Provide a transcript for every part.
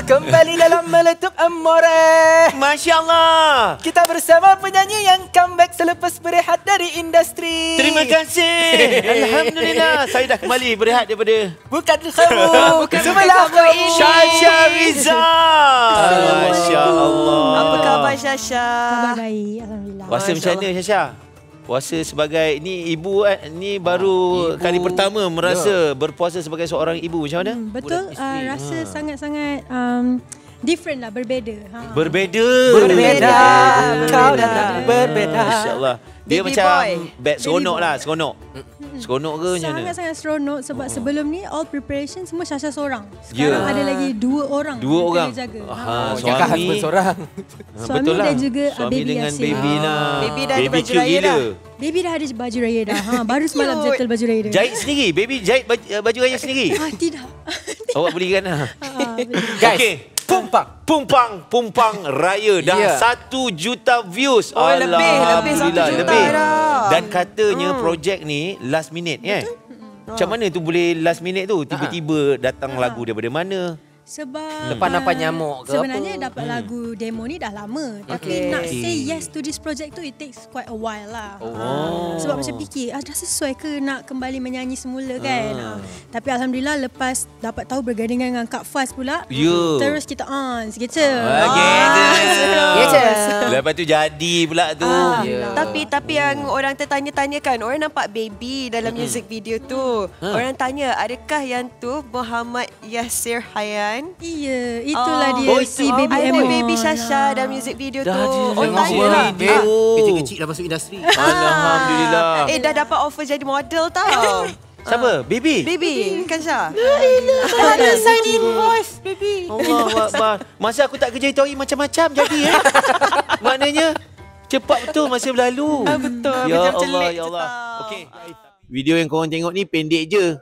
Kembali dalam Meletup Amore. Masya Allah. Kita bersama penyanyi yang comeback selepas berehat dari industri. Terima kasih. Alhamdulillah. Saya dah kembali berehat daripada Bukan kamu. Sebelah kamu ini. Syasha Riza. Masya Allah. Apa khabar Syasha? Khabar baik, alhamdulillah. Puasa macam mana Syasha? Puasa sebagai ni ibu ni baru ibu. kali pertama merasa berpuasa sebagai seorang ibu. Macam mana? Betul, rasa sangat-sangat different lah, berbeza. Berbeza. Kau datang berbeza. Masya-Allah. Dia Baby macam boy. seronok lah, seronok. Seronok ke macam mana? Sangat-sangat seronok sebab sebelum ni all preparation semua Syasha seorang. Sekarang ada lagi 2 orang. Dua yang orang. kena jaga. Jangan husband seorang. Suami betul lah. dan juga Suami baby dengan Yasin. baby lah. Baby dah ada baju cute raya gila. dah. Baby dah ada baju raya dah. Baru semalam Cute. settle baju raya dia. Jahit sendiri? Baby jahit baju raya sendiri? Tidak. Awak belikan lah. Guys, Okey. Pumpang Raya dah Ya. 1 juta views. Oh, lebih 1 juta lebih. dah. Dan katanya projek ni last minute kan? Macam mana tu boleh last minute tu? Tiba-tiba datang lagu daripada mana? Sebab Lepas nampak nyamuk ke sebenarnya apa? dapat lagu demo ni dah lama. Tapi nak say yes to this project tu it takes quite a while lah. Sebab macam fikir dah sesuai ke nak kembali menyanyi semula kan. Tapi alhamdulillah lepas dapat tahu bergandingan dengan Kak Faz pula. Ya. Terus kita on gitu. Lepas tu jadi pula tu. Tapi yang orang tertanya-tanyakan, orang nampak baby dalam music video tu. Orang tanya, adakah yang tu Muhammad Yasir Hayyan? Iya, itulah dia Oh, si itu. baby Ada Emma. baby Syasha dalam music video tu. Dah ada Orang dalam tanya lah. video. Kecil-kecil dah masuk industri. Alhamdulillah. Dah dapat offer jadi model tau. Siapa? Baby? Baby, kan Syah? Ada sign invoice baby. Allahuakbar. Masa aku tak kerja itu hari macam-macam jadi Maknanya cepat betul masa berlalu. Betul. Ya Macam Allah, celik ya je Allah. tau. Okey. Video yang korang tengok ni pendek je.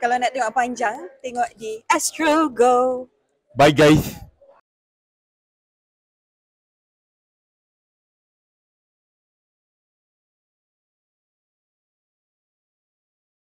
Kalau nak tengok panjang, tengok di Astro Go. Bye guys.